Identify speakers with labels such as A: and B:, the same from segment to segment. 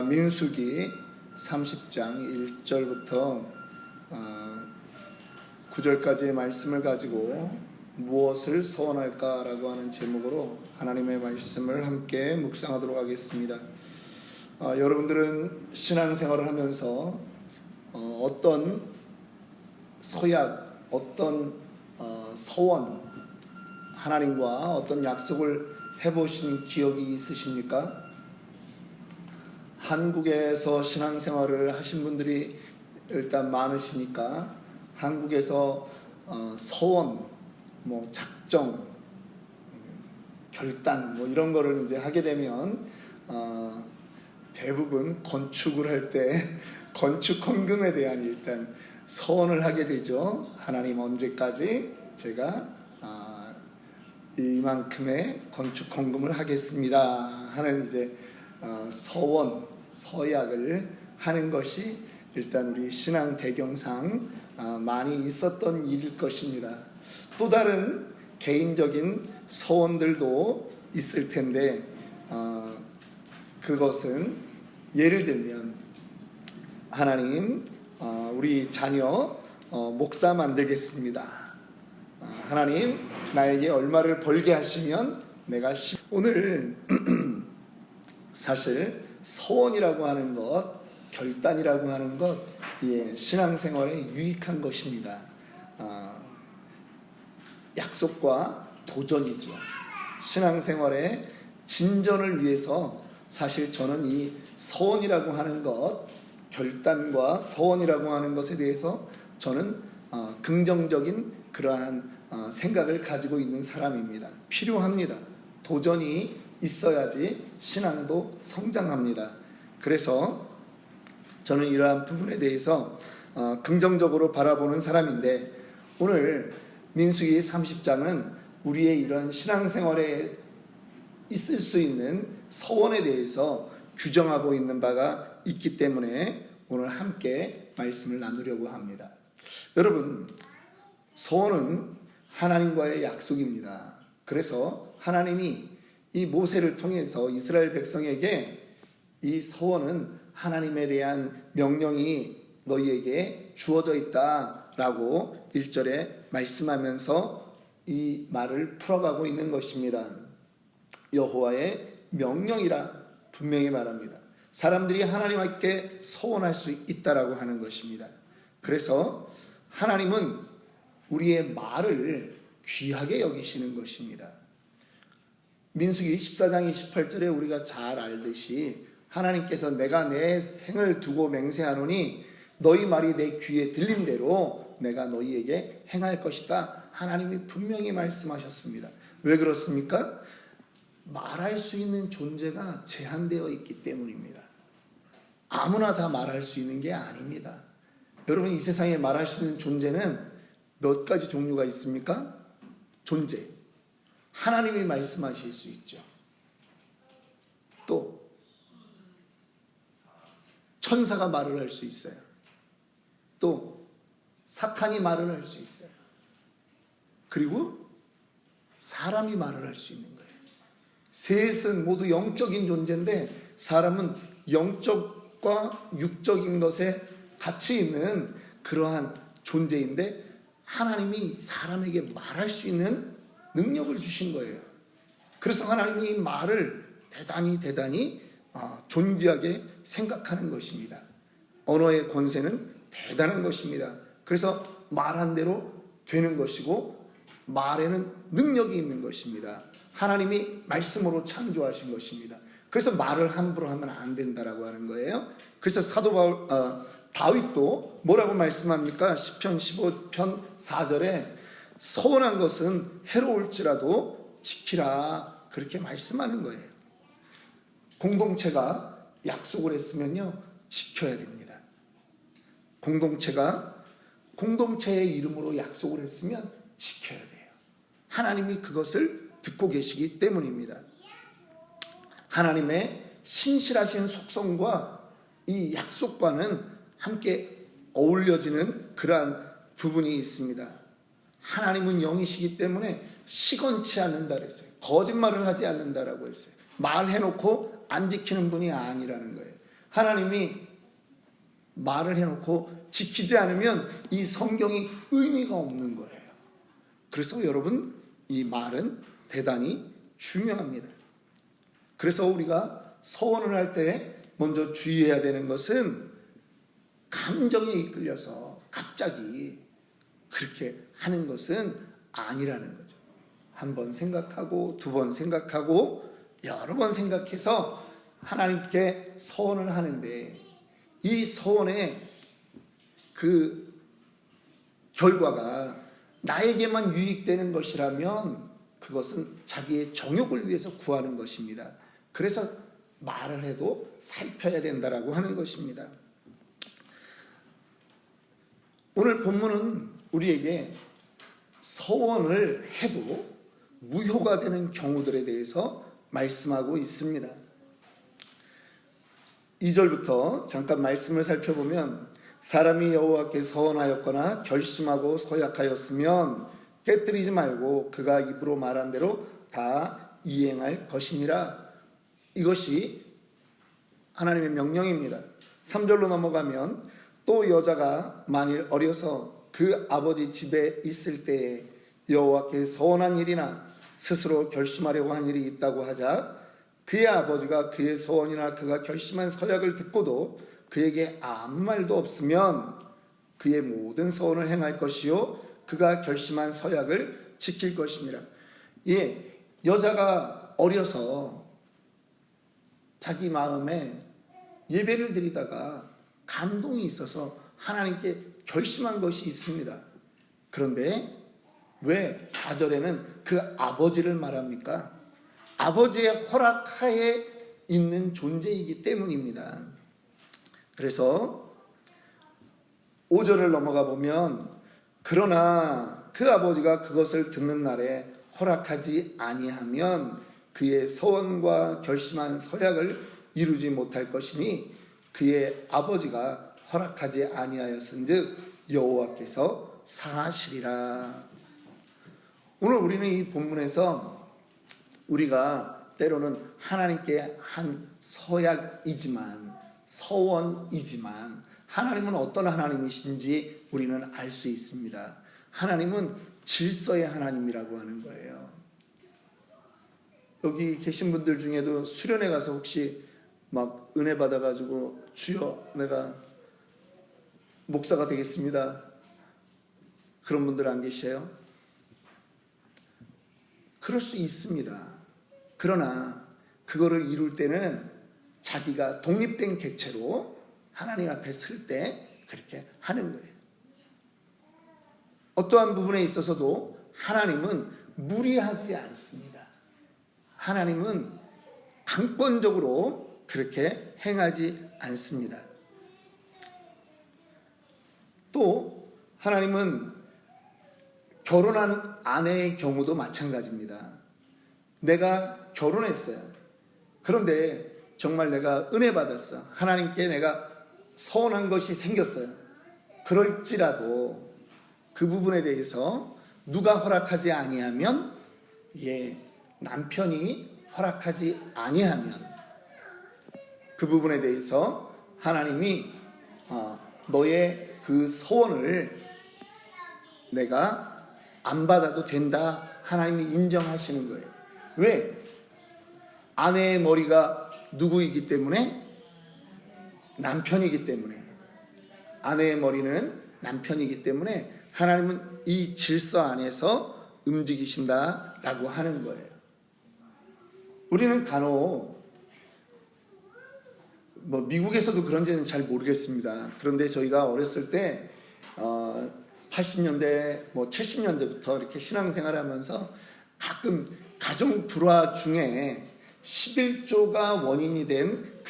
A: 민수기 30장 1절부터 9절까지의 말씀을 가지고 무엇을 서원할까라고 하는 제목으로 하나님의 말씀을 함께 묵상하도록 하겠습니다. 여러분들은 신앙생활을 하면서 어떤 서약, 어떤 서원, 하나님과 어떤 약속을 해보신 기억이 있으십니까? 한국에서 신앙생활을 하신 분들이 일단 많으시니까 한국에서 서원, 작정, 결단 이런 거를 이제 하게 되면 대부분 건축을 할 때 건축 헌금에 대한 일단 서원을 하게 되죠. 하나님 언제까지 제가 이만큼의 건축 헌금을 하겠습니다 하는 이제 서원, 서약을 하는 것이 일단 우리 신앙 배경상 많이 있었던 일일 것입니다. 또 다른 개인적인 서원들도 있을 텐데 그것은 예를 들면 하나님, 우리 자녀 목사 만들겠습니다. 하나님, 나에게 얼마를 벌게 하시면 내가 오늘 사실 서원이라고 하는 것, 결단이라고 하는 것, 신앙생활에 유익한 것입니다. 약속과 도전이죠. 신앙생활의 진전을 위해서 사실 저는 이 서원이라고 하는 것, 결단과 서원이라고 하는 것에 대해서 저는 긍정적인 그러한 생각을 가지고 있는 사람입니다. 필요합니다. 도전이 있어야지 신앙도 성장합니다. 그래서 저는 이러한 부분에 대해서 긍정적으로 바라보는 사람인데, 오늘 민수기 30장은 우리의 이런 신앙생활에 있을 수 있는 서원에 대해서 규정하고 있는 바가 있기 때문에 오늘 함께 말씀을 나누려고 합니다. 여러분, 서원은 하나님과의 약속입니다. 그래서 하나님이 이 모세를 통해서 이스라엘 백성에게 이 서원은 하나님에 대한 명령이 너희에게 주어져 있다라고 1절에 말씀하면서 이 말을 풀어가고 있는 것입니다. 여호와의 명령이라 분명히 말합니다. 사람들이 하나님께 서원할 수 있다라고 하는 것입니다. 그래서 하나님은 우리의 말을 귀하게 여기시는 것입니다. 민수기 14장 28절에 우리가 잘 알듯이 하나님께서 내가 내 생을 두고 맹세하노니 너희 말이 내 귀에 들린 대로 내가 너희에게 행할 것이다. 하나님이 분명히 말씀하셨습니다. 왜 그렇습니까? 말할 수 있는 존재가 제한되어 있기 때문입니다. 아무나 다 말할 수 있는 게 아닙니다. 여러분, 이 세상에 말할 수 있는 존재는 몇 가지 종류가 있습니까? 존재. 하나님이 말씀하실 수 있죠. 또 천사가 말을 할 수 있어요. 또 사탄이 말을 할 수 있어요. 그리고 사람이 말을 할 수 있는 거예요. 셋은 모두 영적인 존재인데 사람은 영적과 육적인 것에 같이 있는 그러한 존재인데 하나님이 사람에게 말할 수 있는 능력을 주신 거예요. 그래서 하나님이 말을 대단히 존귀하게 생각하는 것입니다. 언어의 권세는 대단한 것입니다. 그래서 말한 대로 되는 것이고 말에는 능력이 있는 것입니다. 하나님이 말씀으로 창조하신 것입니다. 그래서 말을 함부로 하면 안 된다라고 하는 거예요. 그래서 사도 다윗도 뭐라고 말씀합니까? 시편 15편 4절에 서원한 것은 해로울지라도 지키라, 그렇게 말씀하는 거예요. 공동체가 약속을 했으면요, 지켜야 됩니다. 공동체가 공동체의 이름으로 약속을 했으면 지켜야 돼요. 하나님이 그것을 듣고 계시기 때문입니다. 하나님의 신실하신 속성과 이 약속과는 함께 어울려지는 그러한 부분이 있습니다. 하나님은 영이시기 때문에 시건치 않는다 그랬어요. 거짓말을 하지 않는다라고 했어요. 말해놓고 안 지키는 분이 아니라는 거예요. 하나님이 말을 해놓고 지키지 않으면 이 성경이 의미가 없는 거예요. 그래서 여러분, 이 말은 대단히 중요합니다. 그래서 우리가 서원을 할 때 먼저 주의해야 되는 것은 감정에 이끌려서 갑자기 그렇게 하는 것은 아니라는 거죠. 한 번 생각하고, 두 번 생각하고, 여러 번 생각해서 하나님께 서원을 하는데, 이 서원의 그 결과가 나에게만 유익되는 것이라면 그것은 자기의 정욕을 위해서 구하는 것입니다. 그래서 말을 해도 살펴야 된다라고 하는 것입니다. 오늘 본문은 우리에게 서원을 해도 무효가 되는 경우들에 대해서 말씀하고 있습니다. 2절부터 잠깐 말씀을 살펴보면, 사람이 여호와께 서원하였거나 결심하고 서약하였으면 깨뜨리지 말고 그가 입으로 말한 대로 다 이행할 것이니라. 이것이 하나님의 명령입니다. 3절로 넘어가면, 또 여자가 만일 어려서 그 아버지 집에 있을 때에 여호와께 서원한 일이나 스스로 결심하려고 한 일이 있다고 하자, 그의 아버지가 그의 서원이나 그가 결심한 서약을 듣고도 그에게 아무 말도 없으면 그의 모든 서원을 행할 것이요 그가 결심한 서약을 지킬 것이니라. 예, 여자가 어려서 자기 마음에 예배를 드리다가 감동이 있어서 하나님께 결심한 것이 있습니다. 그런데 왜 4절에는 그 아버지를 말합니까? 아버지의 허락하에 있는 존재이기 때문입니다. 그래서 5절을 넘어가 보면, 그러나 그 아버지가 그것을 듣는 날에 허락하지 아니하면 그의 서원과 결심한 서약을 이루지 못할 것이니 그의 아버지가 허락하지 아니하였은즉 여호와께서 사하시리라. 오늘 우리는 이 본문에서 우리가 때로는 하나님께 한 서약이지만, 서원이지만 하나님은 어떤 하나님이신지 우리는 알 수 있습니다. 하나님은 질서의 하나님이라고 하는 거예요. 여기 계신 분들 중에도 수련회 가서 혹시 막 은혜 받아가지고 주여 내가 목사가 되겠습니다, 그런 분들 안 계세요? 그럴 수 있습니다. 그러나 그거를 이룰 때는 자기가 독립된 객체로 하나님 앞에 설 때 그렇게 하는 거예요. 어떠한 부분에 있어서도 하나님은 무리하지 않습니다. 하나님은 강권적으로 그렇게 행하지 않습니다. 또 하나님은 결혼한 아내의 경우도 마찬가지입니다. 내가 결혼했어요. 그런데 정말 내가 은혜 받았어. 하나님께 내가 서운한 것이 생겼어요. 그럴지라도 그 부분에 대해서 누가 허락하지 아니하면, 남편이 허락하지 아니하면 그 부분에 대해서 하나님이 너의 그 서원을 내가 안 받아도 된다, 하나님이 인정하시는 거예요. 왜? 아내의 머리가 누구이기 때문에? 남편이기 때문에. 아내의 머리는 남편이기 때문에 하나님은 이 질서 안에서 움직이신다라고 하는 거예요. 우리는 간혹 미국에서도 그런지는 잘 모르겠습니다. 그런데 저희가 어렸을 때 80년대 70년대부터 이렇게 신앙생활을 하면서 가끔 가정 불화 중에 11조가 원인이 된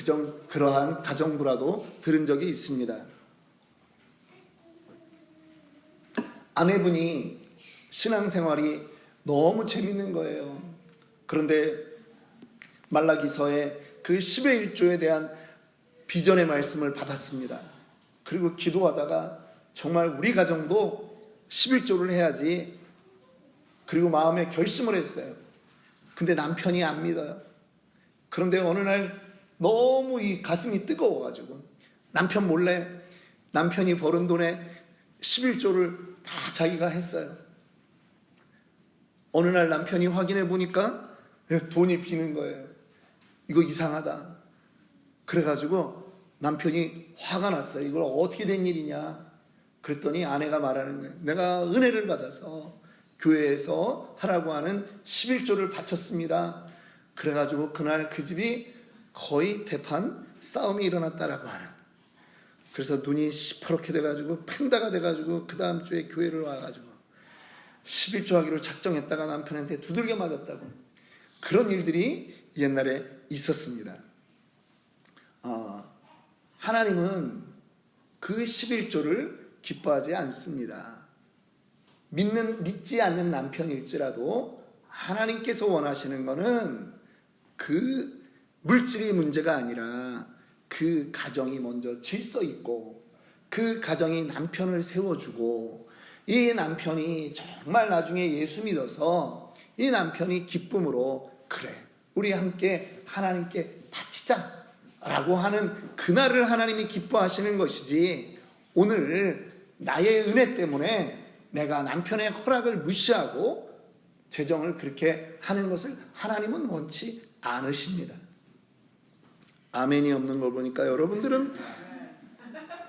A: 그러한 가정 불화도 들은 적이 있습니다. 아내분이 신앙생활이 너무 재밌는 거예요. 그런데 말라기서에 그 10의 1조에 대한 비전의 말씀을 받았습니다. 그리고 기도하다가 정말 우리 가정도 11조를 해야지, 그리고 마음에 결심을 했어요. 근데 남편이 안 믿어요. 그런데 어느 날 너무 이 가슴이 뜨거워가지고 남편 몰래 남편이 벌은 돈에 11조를 다 자기가 했어요. 어느 날 남편이 확인해 보니까 돈이 비는 거예요. 이거 이상하다. 그래가지고 남편이 화가 났어요. 이걸 어떻게 된 일이냐. 그랬더니 아내가 말하는 거예요. 내가 은혜를 받아서 교회에서 하라고 하는 11조를 바쳤습니다. 그래가지고 그날 그 집이 거의 대판 싸움이 일어났다라고 하는. 그래서 눈이 시퍼렇게 돼가지고 팽다가 돼가지고 그 다음 주에 교회를 와가지고 11조 하기로 작정했다가 남편한테 두들겨 맞았다고. 그런 일들이 옛날에 있었습니다. 하나님은 그 11조를 기뻐하지 않습니다. 믿지 않는 남편일지라도 하나님께서 원하시는 것은 그 물질이 문제가 아니라 그 가정이 먼저 질서 있고 그 가정이 남편을 세워주고 이 남편이 정말 나중에 예수 믿어서 이 남편이 기쁨으로 그래 우리 함께 하나님께 바치자 라고 하는 그날을 하나님이 기뻐하시는 것이지, 오늘 나의 은혜 때문에 내가 남편의 허락을 무시하고 재정을 그렇게 하는 것을 하나님은 원치 않으십니다. 아멘이 없는 걸 보니까 여러분들은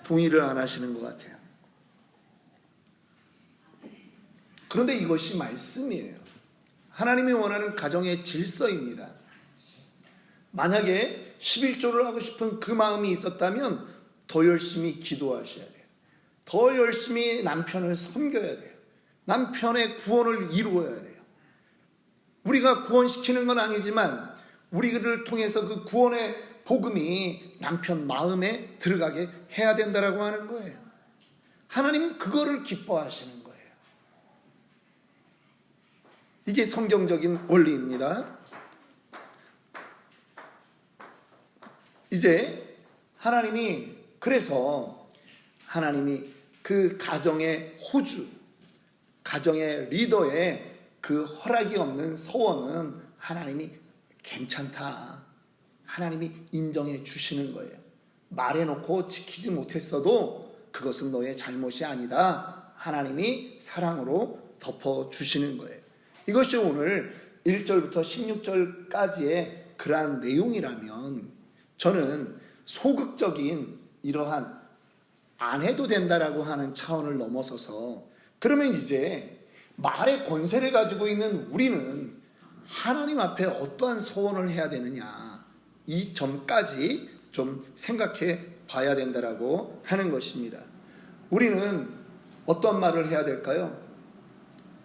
A: 동의를 안 하시는 것 같아요. 그런데 이것이 말씀이에요. 하나님이 원하는 가정의 질서입니다. 만약에 11조를 하고 싶은 그 마음이 있었다면 더 열심히 기도하셔야 돼요. 더 열심히 남편을 섬겨야 돼요. 남편의 구원을 이루어야 돼요. 우리가 구원시키는 건 아니지만 우리를 통해서 그 구원의 복음이 남편 마음에 들어가게 해야 된다라고 하는 거예요. 하나님은 그거를 기뻐하시는 거예요. 이게 성경적인 원리입니다. 이제 그래서 하나님이 그 가정의 호주, 가정의 리더의 그 허락이 없는 서원은 하나님이 괜찮다. 하나님이 인정해 주시는 거예요. 말해놓고 지키지 못했어도 그것은 너의 잘못이 아니다. 하나님이 사랑으로 덮어주시는 거예요. 이것이 오늘 1절부터 16절까지의 그러한 내용이라면 저는 소극적인 이러한 안 해도 된다라고 하는 차원을 넘어서서, 그러면 이제 말의 권세를 가지고 있는 우리는 하나님 앞에 어떠한 소원을 해야 되느냐, 이 점까지 좀 생각해 봐야 된다라고 하는 것입니다. 우리는 어떤 말을 해야 될까요?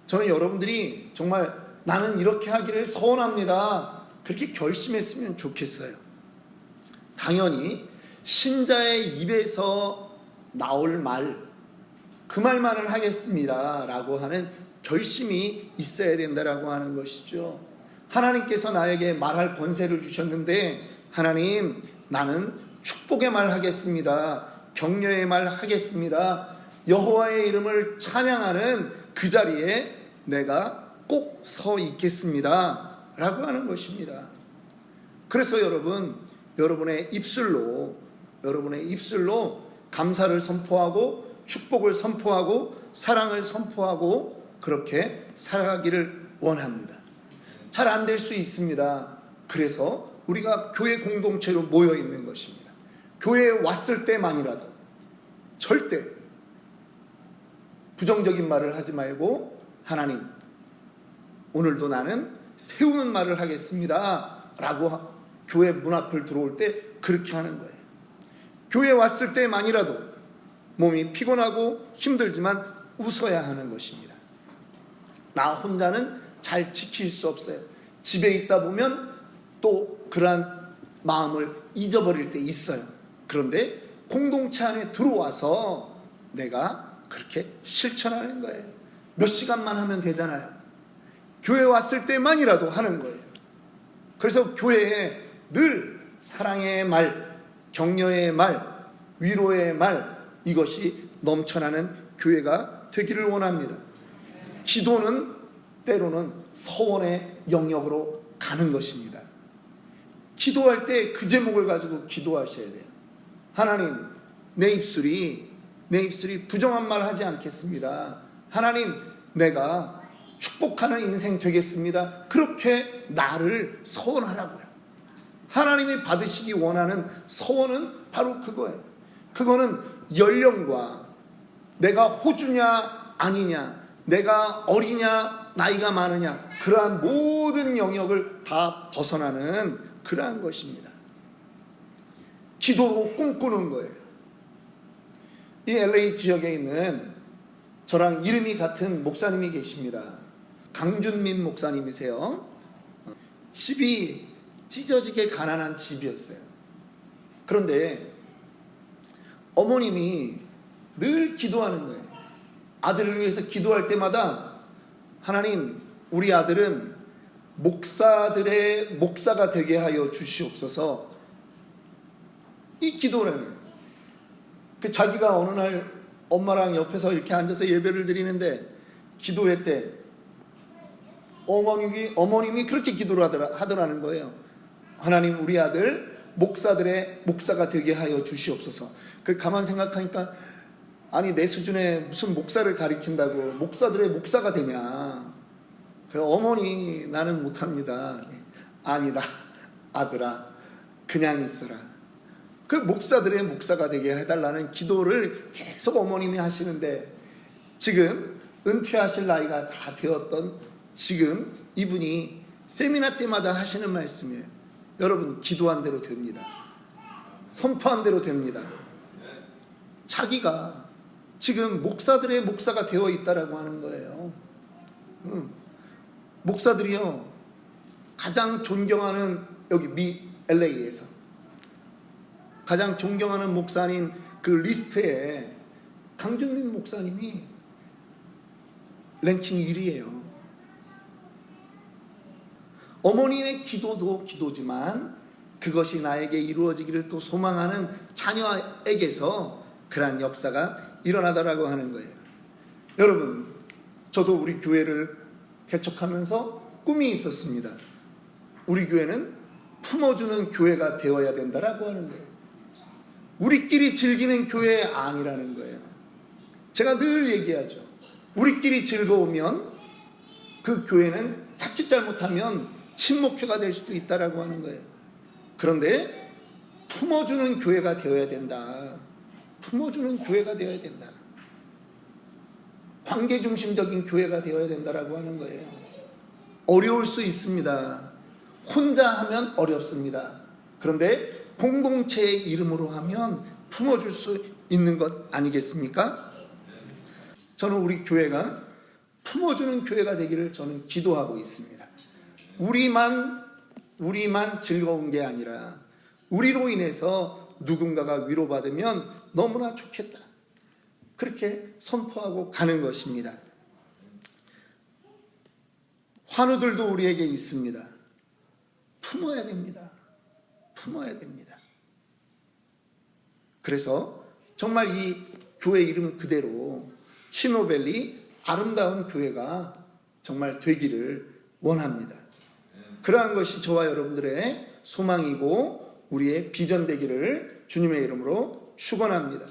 A: 저는 여러분들이 정말 나는 이렇게 하기를 소원합니다, 그렇게 결심했으면 좋겠어요. 당연히 신자의 입에서 나올 말, 그 말만을 하겠습니다 라고 하는 결심이 있어야 된다라고 하는 것이죠. 하나님께서 나에게 말할 권세를 주셨는데, 하나님 나는 축복의 말 하겠습니다, 격려의 말 하겠습니다, 여호와의 이름을 찬양하는 그 자리에 내가 꼭 서 있겠습니다 라고 하는 것입니다. 그래서 여러분의 입술로 감사를 선포하고 축복을 선포하고 사랑을 선포하고 그렇게 살아가기를 원합니다. 잘 안 될 수 있습니다. 그래서 우리가 교회 공동체로 모여 있는 것입니다. 교회에 왔을 때만이라도 절대 부정적인 말을 하지 말고, 하나님 오늘도 나는 세우는 말을 하겠습니다 라고 교회 문 앞을 들어올 때 그렇게 하는 거예요. 교회에 왔을 때만이라도 몸이 피곤하고 힘들지만 웃어야 하는 것입니다. 나 혼자는 잘 지킬 수 없어요. 집에 있다 보면 또 그러한 마음을 잊어버릴 때 있어요. 그런데 공동체 안에 들어와서 내가 그렇게 실천하는 거예요. 몇 시간만 하면 되잖아요. 교회 왔을 때만이라도 하는 거예요. 그래서 교회에 늘 사랑의 말, 격려의 말, 위로의 말, 이것이 넘쳐나는 교회가 되기를 원합니다. 기도는 때로는 서원의 영역으로 가는 것입니다. 기도할 때 그 제목을 가지고 기도하셔야 돼요. 하나님, 내 입술이 부정한 말 하지 않겠습니다. 하나님, 내가 축복하는 인생 되겠습니다. 그렇게 나를 서원하라고요. 하나님이 받으시기 원하는 서원은 바로 그거예요. 그거는 연령과 내가 호주냐 아니냐, 내가 어리냐 나이가 많으냐, 그러한 모든 영역을 다 벗어나는 그러한 것입니다. 기도로 꿈꾸는 거예요. 이 LA 지역에 있는 저랑 이름이 같은 목사님이 계십니다. 강준민 목사님이세요. 집이 찢어지게 가난한 집이었어요. 그런데 어머님이 늘 기도하는 거예요. 아들을 위해서 기도할 때마다 하나님, 우리 아들은 목사들의 목사가 되게 하여 주시옵소서, 이 기도를 해요. 자기가 어느 날 엄마랑 옆에서 이렇게 앉아서 예배를 드리는데 기도했대. 어머님이 그렇게 기도를 하더라는 거예요. 하나님, 우리 아들 목사들의 목사가 되게 하여 주시옵소서. 가만 생각하니까, 아니 내 수준에 무슨 목사를 가리킨다고 목사들의 목사가 되냐. 그래, 어머니 나는 못합니다. 아니다 아들아, 그냥 있어라. 그 목사들의 목사가 되게 해달라는 기도를 계속 어머님이 하시는데, 지금 은퇴하실 나이가 다 되었던 지금 이분이 세미나 때마다 하시는 말씀이에요. 여러분, 기도한 대로 됩니다. 선포한 대로 됩니다. 자기가 지금 목사들의 목사가 되어 있다라고 하는 거예요. 목사들이요, 가장 존경하는, 여기 LA에서 가장 존경하는 목사님 그 리스트에 강준민 목사님이 랭킹 1위예요. 어머니의 기도도 기도지만 그것이 나에게 이루어지기를 또 소망하는 자녀에게서 그러한 역사가 일어나더라고 하는 거예요. 여러분, 저도 우리 교회를 개척하면서 꿈이 있었습니다. 우리 교회는 품어주는 교회가 되어야 된다라고 하는 거예요. 우리끼리 즐기는 교회 아니라는 거예요. 제가 늘 얘기하죠. 우리끼리 즐거우면 그 교회는 자칫 잘못하면 침묵회가 될 수도 있다라고 하는 거예요. 그런데 품어주는 교회가 되어야 된다. 품어주는 교회가 되어야 된다. 관계 중심적인 교회가 되어야 된다라고 하는 거예요. 어려울 수 있습니다. 혼자 하면 어렵습니다. 그런데 공동체의 이름으로 하면 품어줄 수 있는 것 아니겠습니까? 저는 우리 교회가 품어주는 교회가 되기를 저는 기도하고 있습니다. 우리만 즐거운 게 아니라 우리로 인해서 누군가가 위로받으면 너무나 좋겠다. 그렇게 선포하고 가는 것입니다. 환우들도 우리에게 있습니다. 품어야 됩니다. 품어야 됩니다. 그래서 정말 이 교회 이름 그대로 치노밸리, 아름다운 교회가 정말 되기를 원합니다. 그러한 것이 저와 여러분들의 소망이고 우리의 비전 되기를 주님의 이름으로 축원합니다.